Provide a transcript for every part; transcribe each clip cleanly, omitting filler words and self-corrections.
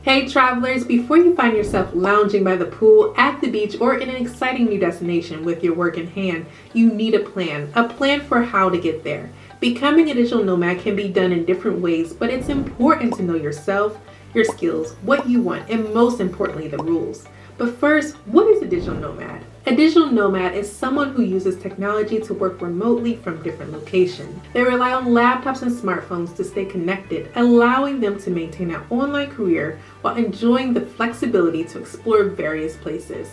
Hey travelers, before you find yourself lounging by the pool, at the beach, or in an exciting new destination with your work in hand, you need a plan for how to get there. Becoming a digital nomad can be done in different ways, but it's important to know yourself, your skills, what you want, and most importantly, the rules. But first, what is a digital nomad? A digital nomad is someone who uses technology to work remotely from different locations. They rely on laptops and smartphones to stay connected, allowing them to maintain an online career while enjoying the flexibility to explore various places.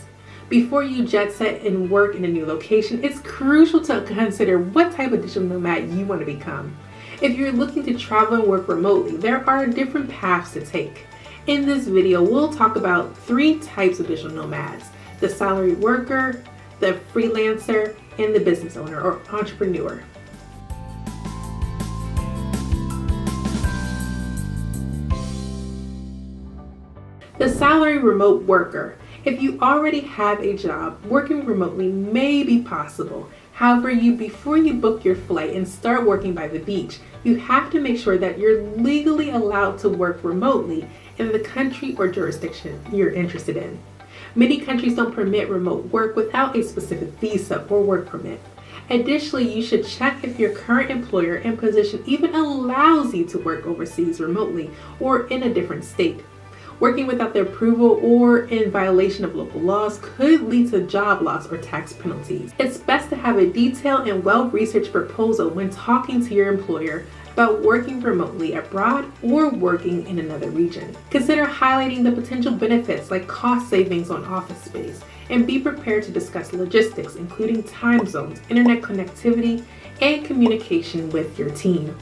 Before you jet set and work in a new location, it's crucial to consider what type of digital nomad you want to become. If you're looking to travel and work remotely, there are different paths to take. In this video, we'll talk about 3 types of digital nomads: the salaried worker, the freelancer, and the business owner or entrepreneur. The salaried remote worker. If you already have a job, working remotely may be possible. However, before you book your flight and start working by the beach, you have to make sure that you're legally allowed to work remotely in the country or jurisdiction you're interested in. Many countries don't permit remote work without a specific visa or work permit. Additionally, you should check if your current employer and position even allows you to work overseas remotely or in a different state. Working without their approval or in violation of local laws could lead to job loss or tax penalties. It's best to have a detailed and well-researched proposal when talking to your employer about working remotely abroad or working in another region. Consider highlighting the potential benefits like cost savings on office space, and be prepared to discuss logistics, including time zones, internet connectivity, and communication with your team.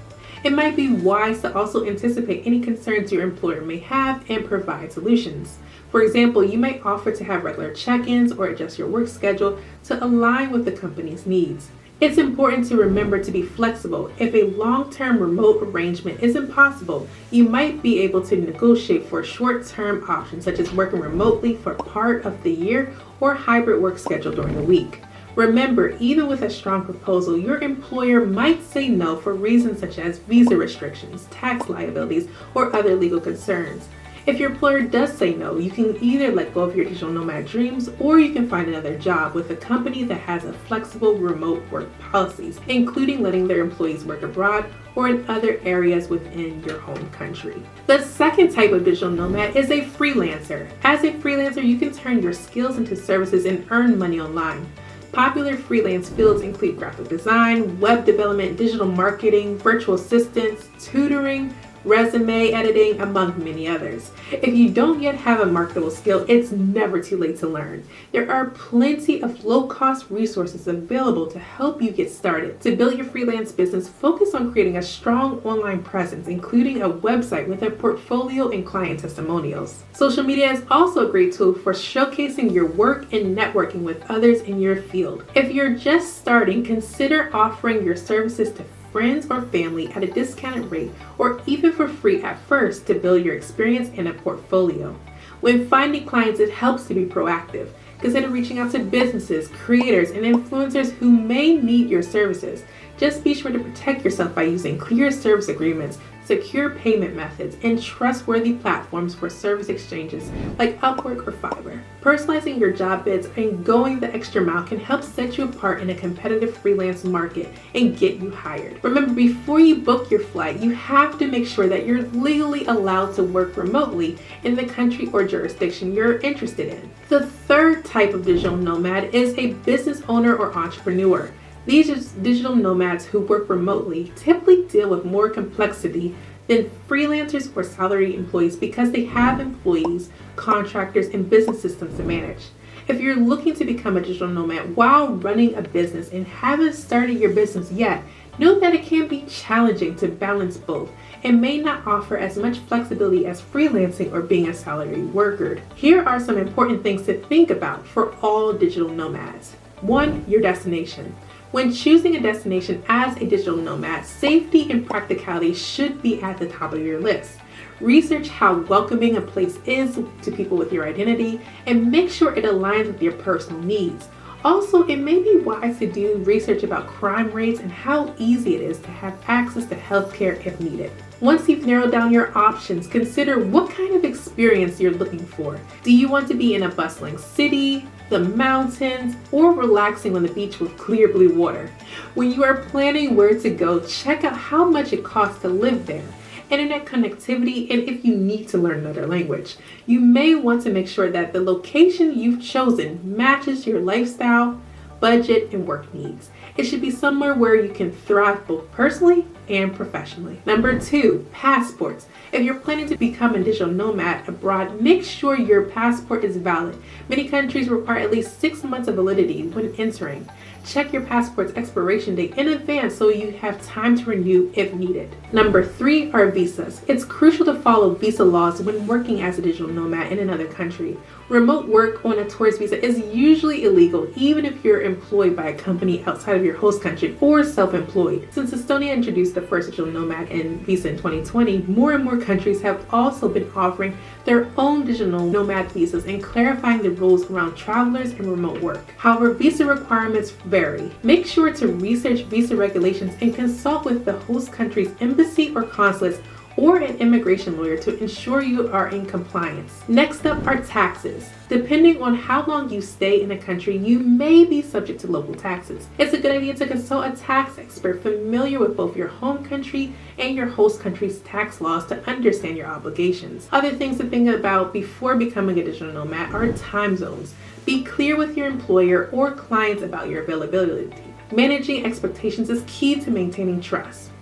It might be wise to also anticipate any concerns your employer may have and provide solutions. For example, you might offer to have regular check-ins or adjust your work schedule to align with the company's needs. It's important to remember to be flexible. If a long-term remote arrangement isn't possible, you might be able to negotiate for short-term options such as working remotely for part of the year or hybrid work schedule during the week. Remember, even with a strong proposal, your employer might say no for reasons such as visa restrictions, tax liabilities, or other legal concerns. If your employer does say no, you can either let go of your digital nomad dreams, or you can find another job with a company that has a flexible remote work policies, including letting their employees work abroad or in other areas within your home country. The second type of digital nomad is a freelancer. As a freelancer, you can turn your skills into services and earn money online. Popular freelance fields include graphic design, web development, digital marketing, virtual assistants, tutoring, resume editing, among many others. If you don't yet have a marketable skill, it's never too late to learn. There are plenty of low-cost resources available to help you get started. To build your freelance business, focus on creating a strong online presence, including a website with a portfolio and client testimonials. Social media is also a great tool for showcasing your work and networking with others in your field. If you're just starting, consider offering your services to friends or family at a discounted rate or even for free at first to build your experience and a portfolio. When finding clients, it helps to be proactive. Consider reaching out to businesses, creators, and influencers who may need your services. Just be sure to protect yourself by using clear service agreements, secure payment methods, and trustworthy platforms for service exchanges like Upwork or Fiverr. Personalizing your job bids and going the extra mile can help set you apart in a competitive freelance market and get you hired. Remember, before you book your flight, you have to make sure that you're legally allowed to work remotely in the country or jurisdiction you're interested in. The third type of digital nomad is a business owner or entrepreneur. These digital nomads who work remotely typically deal with more complexity than freelancers or salaried employees because they have employees, contractors, and business systems to manage. If you're looking to become a digital nomad while running a business and haven't started your business yet, know that it can be challenging to balance both and may not offer as much flexibility as freelancing or being a salaried worker. Here are some important things to think about for all digital nomads. 1. Your destination. When choosing a destination as a digital nomad, safety and practicality should be at the top of your list. Research how welcoming a place is to people with your identity and make sure it aligns with your personal needs. Also, it may be wise to do research about crime rates and how easy it is to have access to healthcare if needed. Once you've narrowed down your options, consider what kind of experience you're looking for. Do you want to be in a bustling city, the mountains, or relaxing on the beach with clear blue water? When you are planning where to go, check out how much it costs to live there, internet connectivity, and if you need to learn another language. You may want to make sure that the location you've chosen matches your lifestyle, budget, and work needs. It should be somewhere where you can thrive both personally and professionally. Number 2, passports. If you're planning to become a digital nomad abroad, make sure your passport is valid. Many countries require at least 6 months of validity when entering. Check your passport's expiration date in advance so you have time to renew if needed. Number 3 are visas. It's crucial to follow visa laws when working as a digital nomad in another country. Remote work on a tourist visa is usually illegal, even if you're employed by a company outside of your host country or self-employed. Since Estonia introduced the first digital nomad visa in 2020, more and more countries have also been offering their own digital nomad visas and clarifying the rules around travelers and remote work. However, visa requirements vary. Make sure to research visa regulations and consult with the host country's embassy or consulates or an immigration lawyer to ensure you are in compliance. Next up are taxes. Depending on how long you stay in a country, you may be subject to local taxes. It's a good idea to consult a tax expert familiar with both your home country and your host country's tax laws to understand your obligations. Other things to think about before becoming a digital nomad are time zones. Be clear with your employer or clients about your availability. Managing expectations is key to maintaining trust.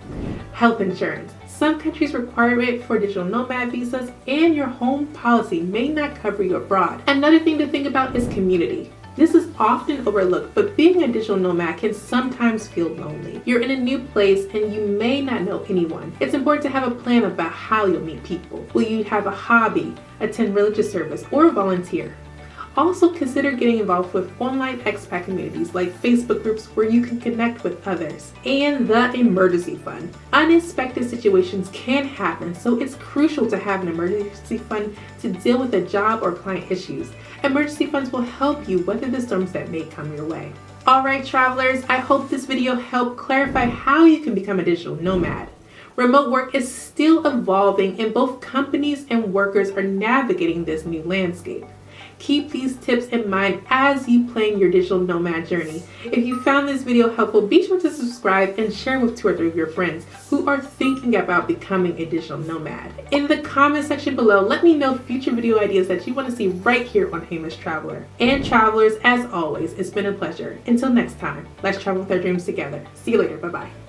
Health insurance. Some countries require it for digital nomad visas, and your home policy may not cover you abroad. Another thing to think about is community. This is often overlooked, but being a digital nomad can sometimes feel lonely. You're in a new place and you may not know anyone. It's important to have a plan about how you'll meet people. Will you have a hobby, attend religious service, or volunteer? Also consider getting involved with online expat communities like Facebook groups where you can connect with others. And the emergency fund. Unexpected situations can happen, so it's crucial to have an emergency fund to deal with a job or client issues. Emergency funds will help you weather the storms that may come your way. Alright travelers, I hope this video helped clarify how you can become a digital nomad. Remote work is still evolving and both companies and workers are navigating this new landscape. Keep these tips in mind as you plan your digital nomad journey. If you found this video helpful, be sure to subscribe and share with 2 or 3 of your friends who are thinking about becoming a digital nomad. In the comment section below, let me know future video ideas that you want to see right here on Hamish Traveler. And travelers, as always, it's been a pleasure. Until next time, let's travel with our dreams together. See you later. Bye-bye.